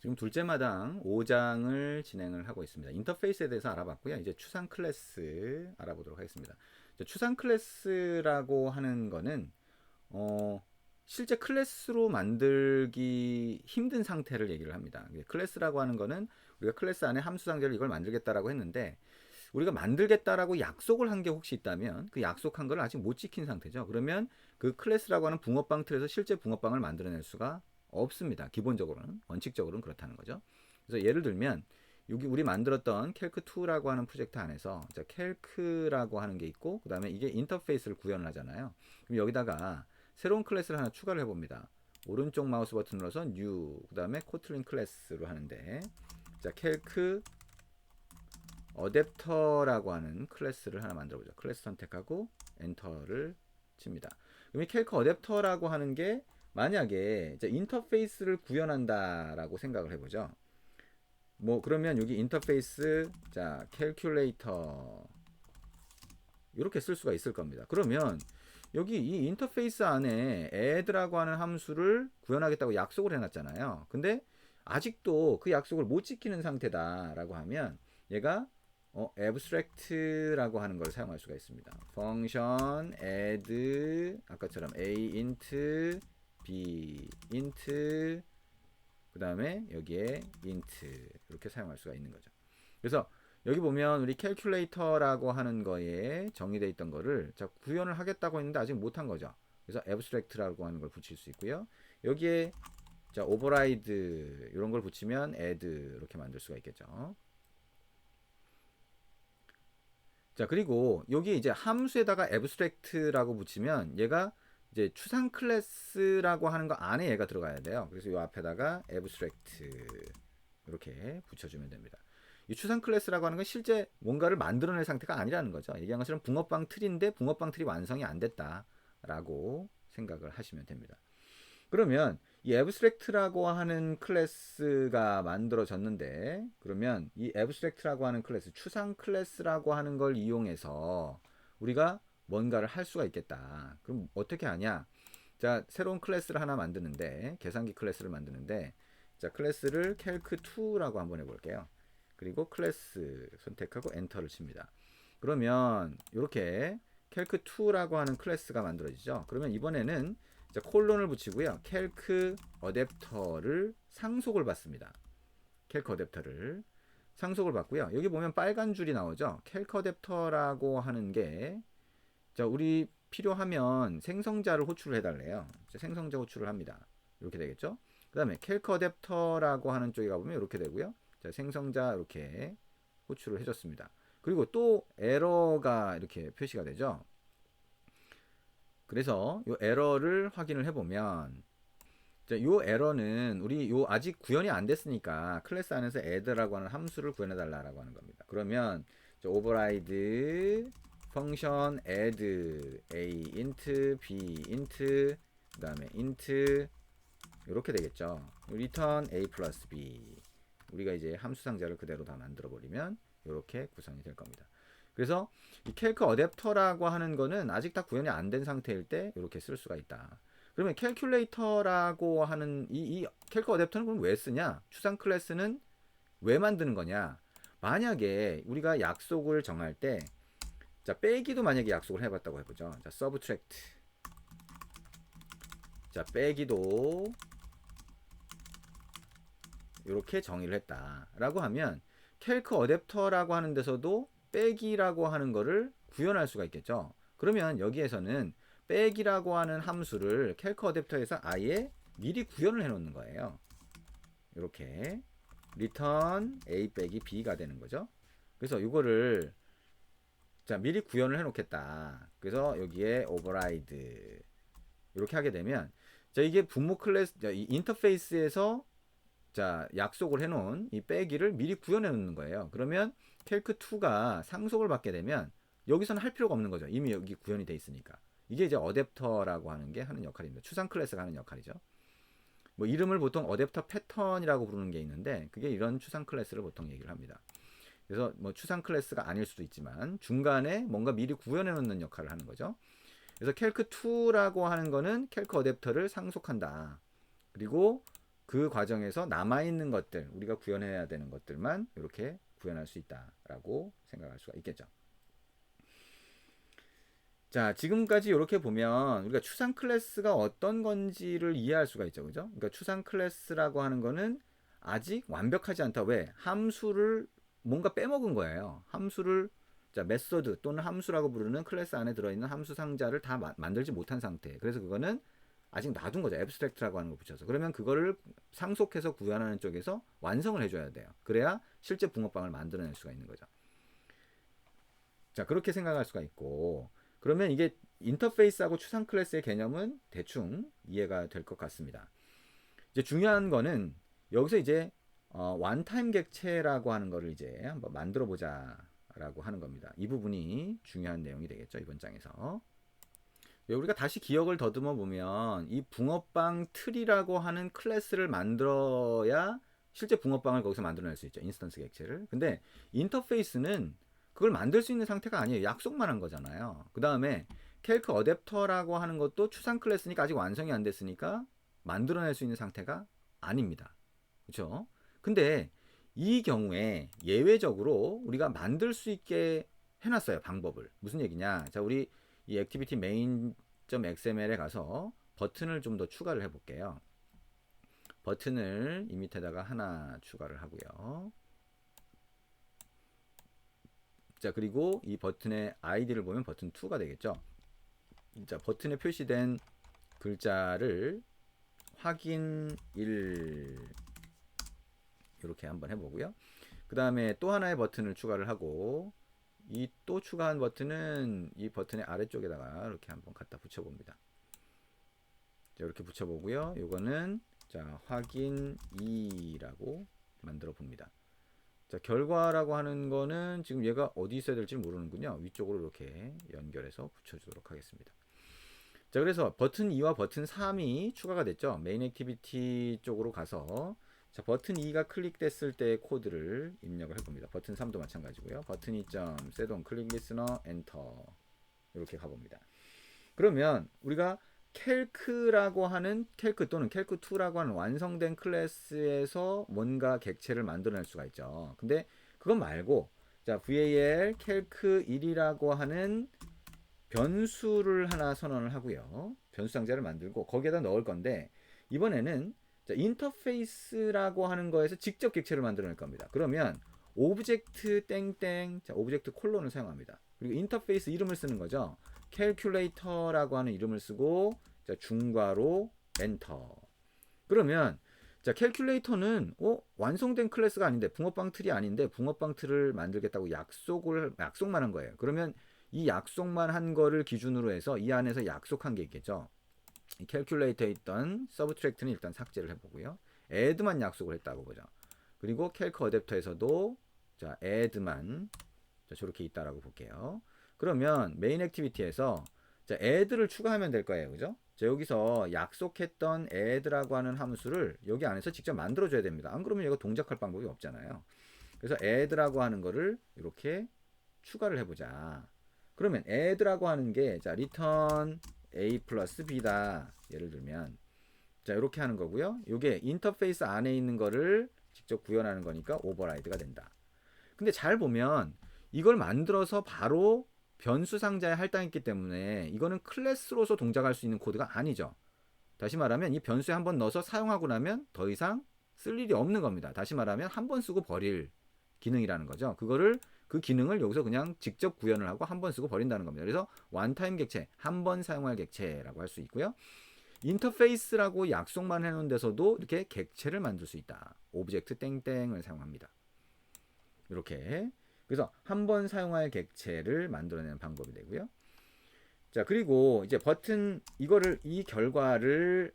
지금 둘째 마당 5장을 진행을 하고 있습니다. 인터페이스에 대해서 알아봤고요. 이제 추상 클래스 알아보도록 하겠습니다. 추상 클래스라고 하는 거는 실제 클래스로 만들기 힘든 상태를 얘기를 합니다. 클래스라고 하는 거는 우리가 클래스 안에 함수 상자를 이걸 만들겠다라고 했는데 우리가 만들겠다라고 약속을 한 게 혹시 있다면 그 약속한 걸 아직 못 지킨 상태죠. 그러면 그 클래스라고 하는 붕어빵 틀에서 실제 붕어빵을 만들어낼 수가 없습니다. 기본적으로는 원칙적으로는 그렇다는 거죠. 그래서 예를 들면 여기 우리 만들었던 캘크2라고 하는 프로젝트 안에서 캘크라고 하는 게 있고 그 다음에 이게 인터페이스를 구현을 하잖아요. 그럼 여기다가 새로운 클래스를 하나 추가를 해봅니다. 오른쪽 마우스 버튼 눌러서 new 그 다음에 코틀린 클래스로 하는데 캘크 어댑터라고 하는 클래스를 하나 만들어보죠. 클래스 선택하고 엔터를 칩니다. 그럼 이 캘크 어댑터라고 하는 게 만약에 인터페이스를 구현한다라고 생각을 해보죠. 뭐 그러면 여기 인터페이스 캘큘레이터 이렇게 쓸 수가 있을 겁니다. 그러면 여기 이 인터페이스 안에 add라고 하는 함수를 구현하겠다고 약속을 해놨잖아요. 근데 아직도 그 약속을 못 지키는 상태다라고 하면 얘가 abstract라고 하는 걸 사용할 수가 있습니다. function add 아까처럼 a int b int 그 다음에 여기에 int 이렇게 사용할 수가 있는 거죠. 그래서 여기 보면 우리 캘큘레이터라고 하는 거에 정의되어 있던 거를 구현을 하겠다고 했는데 아직 못한 거죠. 그래서 abstract라고 하는 걸 붙일 수 있고요. 여기에 override 이런 걸 붙이면 add 이렇게 만들 수가 있겠죠. 자, 그리고 여기 이제 함수에다가 abstract라고 붙이면 얘가 이제 추상 클래스라고 하는 거 안에 얘가 들어가야 돼요. 그래서 이 앞에다가 abstract 이렇게 붙여주면 됩니다. 이 추상 클래스라고 하는 건 실제 뭔가를 만들어낼 상태가 아니라는 거죠. 얘기한 것처럼 붕어빵 틀인데 붕어빵 틀이 완성이 안 됐다라고 생각을 하시면 됩니다. 그러면 이 abstract라고 하는 클래스가 만들어졌는데 그러면 이 abstract라고 하는 클래스, 추상 클래스라고 하는 걸 이용해서 우리가 뭔가를 할 수가 있겠다. 그럼 어떻게 하냐? 자, 새로운 클래스를 하나 만드는데 계산기 클래스를 만드는데 자, 클래스를 calc2라고 한번 해볼게요. 그리고 클래스 선택하고 엔터를 칩니다. 그러면 이렇게 calc2라고 하는 클래스가 만들어지죠. 그러면 이번에는 콜론을 붙이고요. calc 어댑터를 상속을 받습니다. calc 어댑터를 상속을 받고요. 여기 보면 빨간 줄이 나오죠. calc 어댑터라고 하는 게 우리 필요하면 생성자를 호출을 해달래요. 생성자 호출을 합니다. 이렇게 되겠죠. 그 다음에 calc 어댑터라고 하는 쪽에 가보면 이렇게 되고요. 생성자 이렇게 호출을 해줬습니다. 그리고 또 에러가 이렇게 표시가 되죠. 그래서 이 에러를 확인을 해보면 이 에러는 우리 아직 구현이 안 됐으니까 클래스 안에서 add라고 하는 함수를 구현해 달라고 하는 겁니다. 그러면 override function add a int b int 그 다음에 int 이렇게 되겠죠. return a plus b 우리가 이제 함수 상자를 그대로 다 만들어 버리면 이렇게 구성이 될 겁니다. 그래서 이 calc 어댑터라고 하는 거는 아직 다 구현이 안 된 상태일 때 이렇게 쓸 수가 있다. 그러면 calculator라고 하는 이 calc 어댑터는 그럼 왜 쓰냐? 추상 클래스는 왜 만드는 거냐? 만약에 우리가 약속을 정할 때 빼기도 만약에 약속을 해봤다고 해보죠. subtract 빼기도 이렇게 정의를 했다라고 하면 calc 어댑터라고 하는 데서도 빼기라고 하는 거를 구현할 수가 있겠죠. 그러면 여기에서는 빼기라고 하는 함수를 calc 어댑터에서 아예 미리 구현을 해 놓는 거예요. 이렇게 return a 빼기 b가 되는 거죠. 그래서 이거를 미리 구현을 해 놓겠다. 그래서 여기에 override 이렇게 하게 되면 이게 분모 클래스 이 인터페이스에서 약속을 해놓은 이 빼기를 미리 구현해 놓는 거예요. 그러면 calc2가 상속을 받게 되면 여기서는 할 필요가 없는 거죠. 이미 여기 구현이 돼 있으니까. 이게 이제 어댑터라고 하는 게 하는 역할입니다. 추상 클래스가 하는 역할이죠. 뭐 이름을 보통 어댑터 패턴이라고 부르는 게 있는데 그게 이런 추상 클래스를 보통 얘기를 합니다. 그래서 뭐 추상 클래스가 아닐 수도 있지만 중간에 뭔가 미리 구현해 놓는 역할을 하는 거죠. 그래서 calc2라고 하는 거는 calc 어댑터를 상속한다. 그리고 그 과정에서 남아있는 것들, 우리가 구현해야 되는 것들만 이렇게 구현할 수 있다라고 생각할 수가 있겠죠. 자, 지금까지 이렇게 보면 우리가 추상 클래스가 어떤 건지를 이해할 수가 있죠. 그죠? 그러니까 추상 클래스라고 하는 거는 아직 완벽하지 않다. 왜? 함수를 뭔가 빼먹은 거예요. 함수를, 자, 메소드 또는 함수라고 부르는 클래스 안에 들어있는 함수 상자를 다 만들지 못한 상태. 그래서 그거는 아직 놔둔 거죠. 앱스트랙트라고 하는 걸 붙여서. 그러면 그거를 상속해서 구현하는 쪽에서 완성을 해줘야 돼요. 그래야 실제 붕어빵을 만들어낼 수가 있는 거죠. 자, 그렇게 생각할 수가 있고, 그러면 이게 인터페이스하고 추상 클래스의 개념은 대충 이해가 될 것 같습니다. 이제 중요한 거는 여기서 이제 원타임 객체라고 하는 거를 이제 한번 만들어 보자라고 하는 겁니다. 이 부분이 중요한 내용이 되겠죠, 이번 장에서. 우리가 다시 기억을 더듬어 보면 이 붕어빵 틀이라고 하는 클래스를 만들어야 실제 붕어빵을 거기서 만들어낼 수 있죠, 인스턴스 객체를. 근데 인터페이스는 그걸 만들 수 있는 상태가 아니에요. 약속만 한 거잖아요. 그 다음에 캘크 어댑터라고 하는 것도 추상 클래스니까 아직 완성이 안 됐으니까 만들어낼 수 있는 상태가 아닙니다. 그렇죠? 근데 이 경우에 예외적으로 우리가 만들 수 있게 해놨어요, 방법을. 무슨 얘기냐? 자, 우리 이 액티비티 main.xml에 가서 버튼을 좀 더 추가를 해볼게요. 버튼을 이 밑에다가 하나 추가를 하고요. 자, 그리고 이 버튼의 아이디를 보면 버튼 2가 되겠죠. 자, 버튼에 표시된 글자를 확인 1 이렇게 한번 해보고요. 그 다음에 또 하나의 버튼을 추가를 하고 이 또 추가한 버튼은 이 버튼의 아래쪽에다가 이렇게 한번 갖다 붙여봅니다. 자, 이렇게 붙여보고요. 요거는 자, 확인 2라고 만들어 봅니다. 자, 결과라고 하는 거는 지금 얘가 어디 있어야 될지 모르는군요. 위쪽으로 이렇게 연결해서 붙여주도록 하겠습니다. 자, 그래서 버튼 2와 버튼 3이 추가가 됐죠. 메인 액티비티 쪽으로 가서 자, 버튼 2가 클릭됐을 때의 코드를 입력을 해봅니다. 버튼 3도 마찬가지고요. 버튼 2.set 클릭 리스너 엔터 이렇게 가봅니다. 그러면 우리가 캘크라고 하는 캘크 또는 캘크2라고 하는 완성된 클래스에서 뭔가 객체를 만들어낼 수가 있죠. 근데 그것 말고 자, val 캘크1이라고 하는 변수를 하나 선언을 하고요. 변수 상자를 만들고 거기에다 넣을 건데 이번에는 자, 인터페이스라고 하는 거에서 직접 객체를 만들어낼 겁니다. 그러면 오브젝트 땡땡 자, 오브젝트 콜론을 사용합니다. 그리고 인터페이스 이름을 쓰는 거죠. 캘큘레이터라고 하는 이름을 쓰고 자, 중괄호 엔터. 그러면 자, 캘큘레이터는 완성된 클래스가 아닌데 붕어빵 틀이 아닌데 붕어빵 틀을 만들겠다고 약속만 한 거예요. 그러면 이 약속만 한 거를 기준으로 해서 이 안에서 약속한 게 있겠죠. 이 캘큘레이터에 있던 서브트랙트는 일단 삭제를 해보고요. add만 약속을 했다고 보죠. 그리고 캘크 어댑터에서도 자, add만 자, 저렇게 있다라고 볼게요. 그러면 메인 액티비티에서 자, add를 추가하면 될 거예요. 그죠? 자, 여기서 약속했던 add라고 하는 함수를 여기 안에서 직접 만들어 줘야 됩니다. 안 그러면 얘가 동작할 방법이 없잖아요. 그래서 add라고 하는 거를 이렇게 추가를 해보자. 그러면 add라고 하는 게 자, return a 플러스 b다. 예를 들면 자, 이렇게 하는 거고요. 이게 인터페이스 안에 있는 거를 직접 구현하는 거니까 오버라이드가 된다. 근데 잘 보면 이걸 만들어서 바로 변수 상자에 할당했기 때문에 이거는 클래스로서 동작할 수 있는 코드가 아니죠. 다시 말하면 이 변수에 한번 넣어서 사용하고 나면 더 이상 쓸 일이 없는 겁니다. 다시 말하면 한 번 쓰고 버릴 기능이라는 거죠. 그 기능을 여기서 그냥 직접 구현을 하고 한 번 쓰고 버린다는 겁니다. 그래서 원타임 객체, 한 번 사용할 객체라고 할 수 있고요. 인터페이스라고 약속만 해놓은 데서도 이렇게 객체를 만들 수 있다. 오브젝트 땡땡을 사용합니다. 이렇게. 그래서 한 번 사용할 객체를 만들어내는 방법이 되고요. 자, 그리고 이제 버튼 이 결과를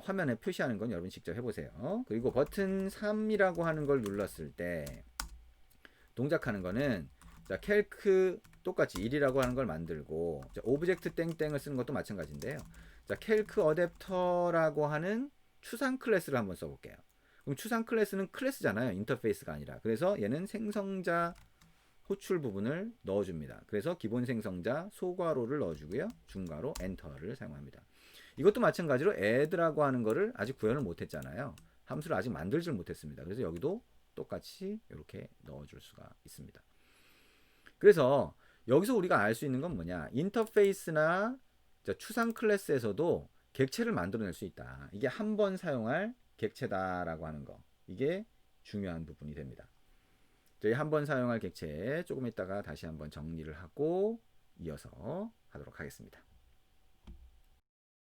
화면에 표시하는 건 여러분 직접 해보세요. 그리고 버튼 3이라고 하는 걸 눌렀을 때 동작하는 거는 자, 캘크 똑같이 1이라고 하는 걸 만들고 자, 오브젝트 땡땡을 쓰는 것도 마찬가지인데요. 자, 캘크 어댑터라고 하는 추상 클래스를 한번 써볼게요. 그럼 추상 클래스는 클래스잖아요. 인터페이스가 아니라. 그래서 얘는 생성자 호출 부분을 넣어줍니다. 그래서 기본 생성자 소괄호를 넣어주고요. 중괄호 엔터를 사용합니다. 이것도 마찬가지로 add라고 하는 거를 아직 구현을 못했잖아요. 함수를 아직 만들질 못했습니다. 그래서 여기도 똑같이 이렇게 넣어줄 수가 있습니다. 그래서 여기서 우리가 알 수 있는 건 뭐냐, 인터페이스나 추상 클래스에서도 객체를 만들어낼 수 있다. 이게 한 번 사용할 객체다라고 하는 거, 이게 중요한 부분이 됩니다. 저희 한 번 사용할 객체 조금 있다가 다시 한번 정리를 하고 이어서 하도록 하겠습니다.